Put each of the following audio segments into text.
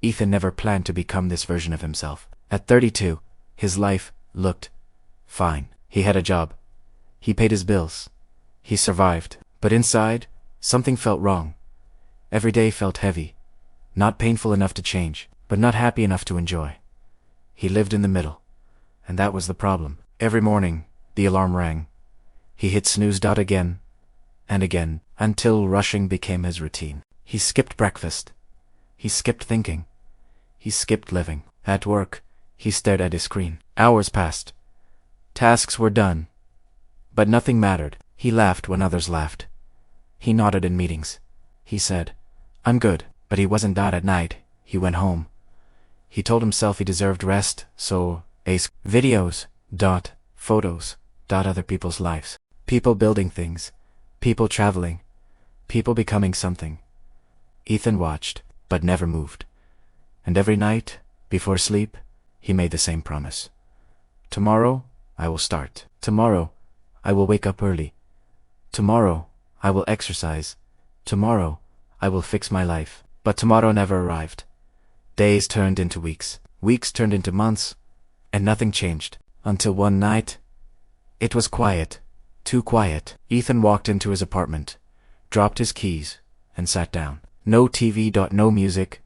Ethan never planned to become this version of himself. At 32, his life looked fine. He had a job. He paid his bills. He survived. But inside, something felt wrong. Every day felt heavy. Not painful enough to change, but not happy enough to enjoy. He lived in the middle. And that was the problem. Every morning, the alarm rang. He hit snooze again and again, until rushing became his routine. He skipped breakfast. He skipped thinking. He skipped living. At work, he stared at his screen. Hours passed. Tasks were done. But nothing mattered. He laughed when others laughed. He nodded in meetings. He said, "I'm good." But he wasn't that at night. He went home. He told himself he deserved rest, so videos, photos, other people's lives. People building things. People traveling. People becoming something. Ethan watched, but never moved. And every night, before sleep, he made the same promise. Tomorrow, I will start. Tomorrow, I will wake up early. Tomorrow, I will exercise. Tomorrow, I will fix my life. But tomorrow never arrived. Days turned into weeks. Weeks turned into months. And nothing changed. Until one night, it was quiet. Too quiet. Ethan walked into his apartment, dropped his keys, and sat down. No TV. No music.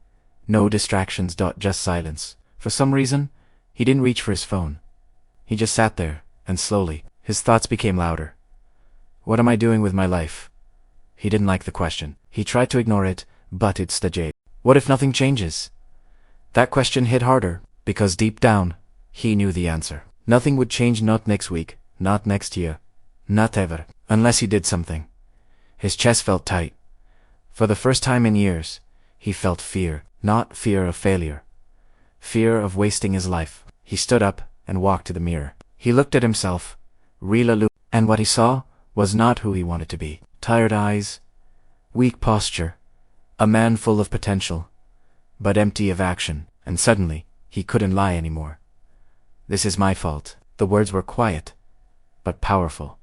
No distractions. Just silence. For some reason, he didn't reach for his phone. He just sat there, and slowly, his thoughts became louder. What am I doing with my life? He didn't like the question. He tried to ignore it, but it's the jade. What if nothing changes? That question hit harder, because deep down, he knew the answer. Nothing would change, not next week, not next year, not ever, unless he did something. His chest felt tight. For the first time in years, he felt fear, not fear of failure. Fear of wasting his life. He stood up and walked to the mirror. He looked at himself, and what he saw was not who he wanted to be. Tired eyes, weak posture, a man full of potential, but empty of action, and suddenly, he couldn't lie anymore. This is my fault. The words were quiet, but powerful.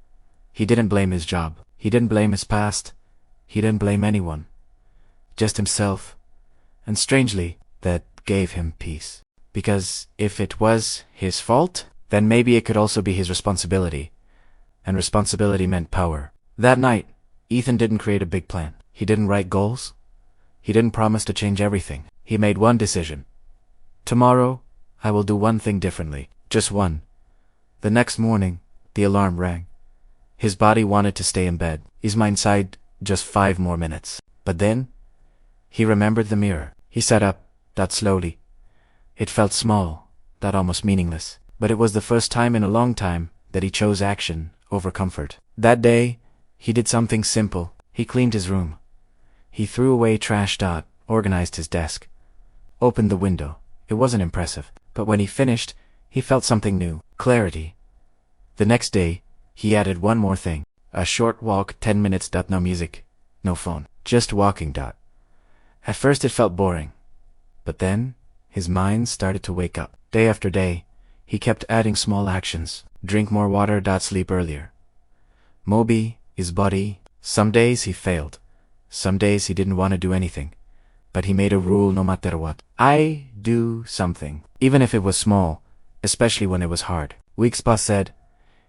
He didn't blame his job. He didn't blame his past. He didn't blame anyone. Just himself. And strangely, that gave him peace. Because if it was his fault, then maybe it could also be his responsibility. And responsibility meant power. That night, Ethan didn't create a big plan. He didn't write goals. He didn't promise to change everything. He made one decision. Tomorrow, I will do one thing differently. Just one. The next morning, the alarm rang. His body wanted to stay in bed. His mind sighed, just 5 more minutes. But then, he remembered the mirror. He sat up, that slowly. It felt small, that almost meaningless. But it was the first time in a long time that he chose action over comfort. That day, he did something simple. He cleaned his room. He threw away trash. Organized his desk. Opened the window. It wasn't impressive. But when he finished, he felt something new. Clarity. The next day, he added one more thing. A short walk, 10 minutes. No music. No phone. Just walking. At first it felt boring. But then, his mind started to wake up. Day after day, he kept adding small actions. Drink more water. Sleep earlier. Moby, his body. Some days he failed. Some days he didn't want to do anything. But he made a rule no matter what. I do something. Even if it was small, especially when it was hard. Weeks passed,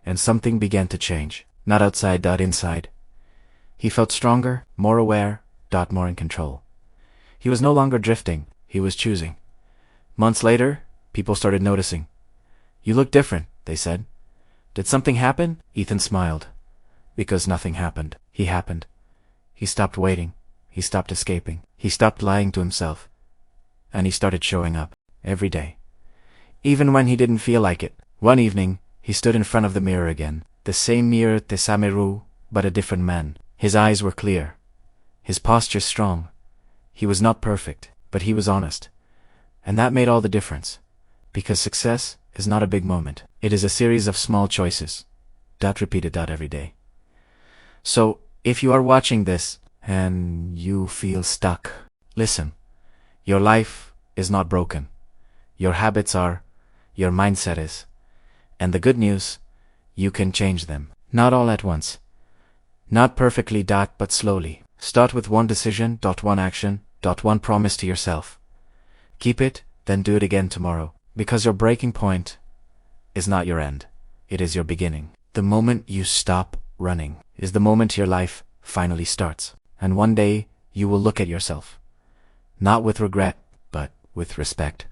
and something began to change. Not outside. Inside. He felt stronger, more aware, more in control. He was no longer drifting, he was choosing. Months later, people started noticing. You look different, they said. Did something happen? Ethan smiled. Because nothing happened. He happened. He stopped waiting. He stopped escaping. He stopped lying to himself. And he started showing up, every day. Even when he didn't feel like it. One evening, he stood in front of the mirror again. The same mirror, but a different man. His eyes were clear. His posture strong. He was not perfect, but he was honest. And that made all the difference. Because success is not a big moment. It is a series of small choices. Repeated every day. So, if you are watching this, and you feel stuck, listen. Your life is not broken. Your habits are. Your mindset is. And the good news, you can change them. Not all at once. Not perfectly, but slowly. Start with one decision, one action, one promise to yourself. Keep it, then do it again tomorrow. Because your breaking point is not your end. It is your beginning. The moment you stop running is the moment your life finally starts. And one day, you will look at yourself, not with regret, but with respect.